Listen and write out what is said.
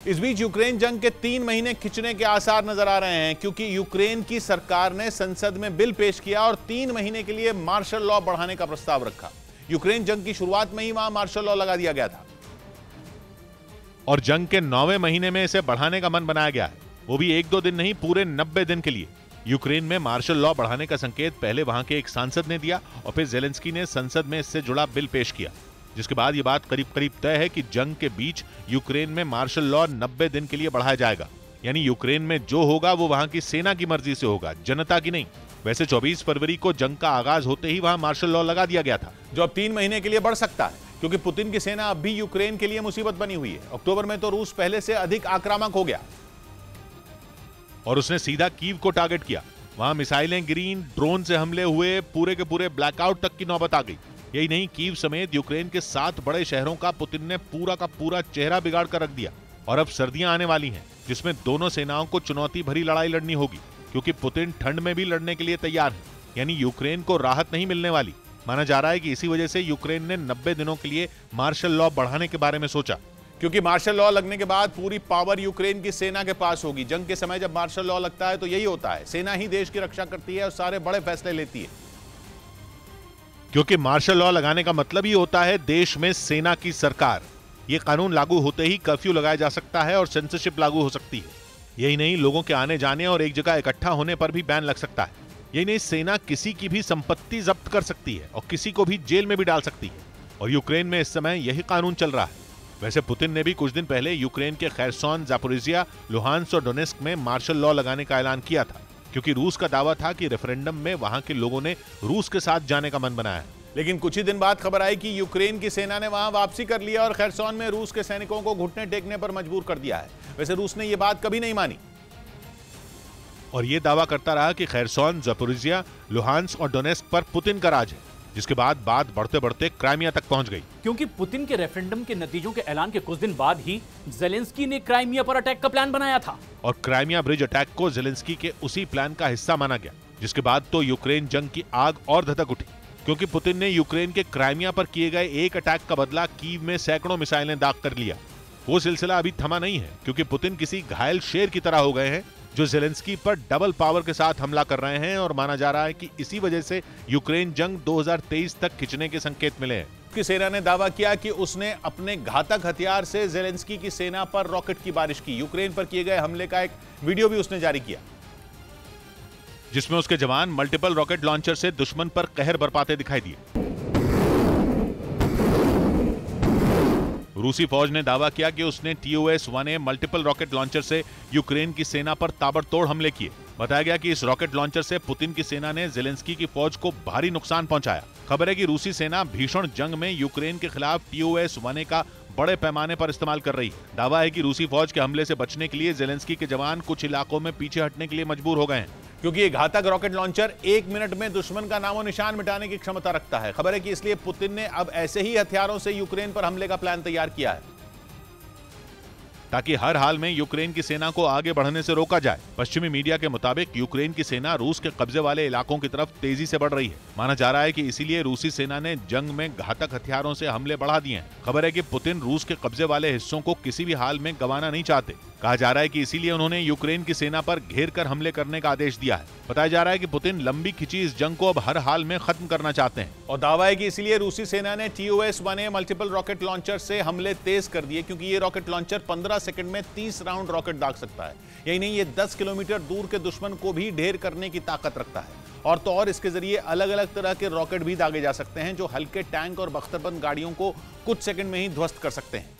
इस बीच यूक्रेन जंग के 3 महीने खिंचने के आसार नजर आ रहे हैं, क्योंकि यूक्रेन की सरकार ने संसद में बिल पेश किया और 3 महीने के लिए मार्शल लॉ बढ़ाने का प्रस्ताव रखा। यूक्रेन जंग की शुरुआत में ही वहां मार्शल लॉ लगा दिया गया था और जंग के 9वें महीने में इसे बढ़ाने का मन बनाया गया है, वो भी 1-2 दिन नहीं, पूरे 90 दिन के लिए। यूक्रेन में मार्शल लॉ बढ़ाने का संकेत पहले वहां के एक सांसद ने दिया और फिर जेलेंस्की ने संसद में इससे जुड़ा बिल पेश किया, जिसके बाद यह बात करीब करीब तय है कि जंग के बीच यूक्रेन में मार्शल लॉ 90 दिन के लिए बढ़ाया जाएगा। यानी यूक्रेन में जो होगा वो वहां की सेना की मर्जी से होगा, जनता की नहीं। वैसे 24 फरवरी को जंग का आगाज होते ही वहां मार्शल लॉ लगा दिया गया था, जो अब 3 महीने के लिए बढ़ सकता है, क्योंकि पुतिन की सेना अब भी यूक्रेन के लिए मुसीबत बनी हुई है। अक्टूबर में तो रूस पहले से अधिक आक्रामक हो गया और उसने सीधा कीव को टारगेट किया। वहां मिसाइलें गिरी, ड्रोन से हमले हुए, पूरे के पूरे ब्लैकआउट तक की नौबत आ गई। यही नहीं, कीव समेत यूक्रेन के 7 बड़े शहरों का पुतिन ने पूरा का पूरा चेहरा बिगाड़ कर रख दिया। और अब सर्दियां आने वाली हैं, जिसमें दोनों सेनाओं को चुनौती भरी लड़ाई लड़नी होगी, क्योंकि पुतिन ठंड में भी लड़ने के लिए तैयार है। यानी यूक्रेन को राहत नहीं मिलने वाली। माना जा रहा है कि इसी वजह से यूक्रेन ने 90 दिनों के लिए मार्शल लॉ बढ़ाने के बारे में सोचा, क्योंकि मार्शल लॉ लगने के बाद पूरी पावर यूक्रेन की सेना के पास होगी। जंग के समय जब मार्शल लॉ लगता है तो यही होता है, सेना ही देश की रक्षा करती है और सारे बड़े फैसले लेती है। क्योंकि मार्शल लॉ लगाने का मतलब ही होता है देश में सेना की सरकार। ये कानून लागू होते ही कर्फ्यू लगाया जा सकता है और सेंसरशिप लागू हो सकती है। यही नहीं, लोगों के आने जाने और एक जगह इकट्ठा होने पर भी बैन लग सकता है। यही नहीं, सेना किसी की भी संपत्ति जब्त कर सकती है और किसी को भी जेल में भी डाल सकती है। और यूक्रेन में इस समय यही कानून चल रहा है। वैसे पुतिन ने भी कुछ दिन पहले यूक्रेन के खैरसोन, जापोरिजिया, लुहांस्क और डोनेस्क में मार्शल लॉ लगाने का ऐलान किया था, क्योंकि रूस का दावा था कि रेफरेंडम में वहां के लोगों ने रूस के साथ जाने का मन बनाया है। लेकिन कुछ ही दिन बाद खबर आई कि यूक्रेन की सेना ने वहां वापसी कर लिया और खैरसोन में रूस के सैनिकों को घुटने टेकने पर मजबूर कर दिया है। वैसे रूस ने यह बात कभी नहीं मानी और यह दावा करता रहा कि खैरसोन, जापोरिजिया, लुहांस्क और डोनेस्क पर पुतिन का राज है, जिसके बाद बात बढ़ते बढ़ते क्राइमिया तक पहुंच गई। क्योंकि पुतिन के रेफरेंडम के नतीजों के ऐलान के कुछ दिन बाद ही जेलेंस्की ने क्राइमिया पर अटैक का प्लान बनाया था और क्राइमिया ब्रिज अटैक को जेलेंस्की के उसी प्लान का हिस्सा माना गया, जिसके बाद तो यूक्रेन जंग की आग और धधक उठी, क्योंकि पुतिन ने यूक्रेन के क्राइमिया पर किए गए एक अटैक का बदला कीव में सैकड़ों मिसाइलें दाग कर लिया। वो सिलसिला अभी थमा नहीं है, क्योंकि पुतिन किसी घायल शेर की तरह हो गए हैं, जो जेलेंस्की पर डबल पावर के साथ हमला कर रहे हैं। और माना जा रहा है कि इसी वजह से यूक्रेन जंग 2023 तक खिंचने के संकेत मिले हैं। की सेना ने दावा किया कि उसने अपने घातक हथियार से जेलेंस्की की सेना पर रॉकेट की बारिश की। यूक्रेन पर किए गए हमले का एक वीडियो भी उसने जारी किया, जिसमें उसके जवान मल्टीपल रॉकेट लॉन्चर से दुश्मन पर कहर बरपाते दिखाई दिए। रूसी फौज ने दावा किया कि उसने TOS-1A मल्टीपल रॉकेट लॉन्चर से यूक्रेन की सेना पर ताबड़तोड़ हमले किए। बताया गया कि इस रॉकेट लॉन्चर से पुतिन की सेना ने जेलेंस्की की फौज को भारी नुकसान पहुंचाया। खबर है कि रूसी सेना भीषण जंग में यूक्रेन के खिलाफ TOS-1A का बड़े पैमाने पर इस्तेमाल कर रही है। दावा है कि रूसी फौज के हमले से बचने के लिए जेलेंस्की के जवान कुछ इलाकों में पीछे हटने के लिए मजबूर हो गए हैं, क्योंकि ये घातक रॉकेट लॉन्चर 1 मिनट में दुश्मन का नामो निशान मिटाने की क्षमता रखता है। खबर है कि इसलिए पुतिन ने अब ऐसे ही हथियारों से यूक्रेन पर हमले का प्लान तैयार किया है, ताकि हर हाल में यूक्रेन की सेना को आगे बढ़ने से रोका जाए। पश्चिमी मीडिया के मुताबिक यूक्रेन की सेना रूस के कब्जे वाले इलाकों की तरफ तेजी से बढ़ रही है। माना जा रहा है कि इसीलिए रूसी सेना ने जंग में घातक हथियारों से हमले बढ़ा दिए हैं। खबर है कि पुतिन रूस के कब्जे वाले हिस्सों को किसी भी हाल में गंवाना नहीं चाहते। कहा जा रहा है कि इसीलिए उन्होंने यूक्रेन की सेना पर घेर कर हमले करने का आदेश दिया है। बताया जा रहा है कि पुतिन लंबी खिंची इस जंग को अब हर हाल में खत्म करना चाहते हैं। और दावा है कि इसीलिए रूसी सेना ने TOS-1A मल्टीपल रॉकेट लॉन्चर से हमले तेज कर दिए, क्योंकि ये रॉकेट लॉन्चर 15 सेकंड में 30 राउंड रॉकेट दाग सकता है। यही नहीं, ये 10 किलोमीटर दूर के दुश्मन को भी ढेर करने की ताकत रखता है। और तो और इसके जरिए अलग अलग तरह के रॉकेट भी दागे जा सकते हैं, जो हल्के टैंक और बख्तरबंद गाड़ियों को कुछ सेकंड में ही ध्वस्त कर सकते हैं।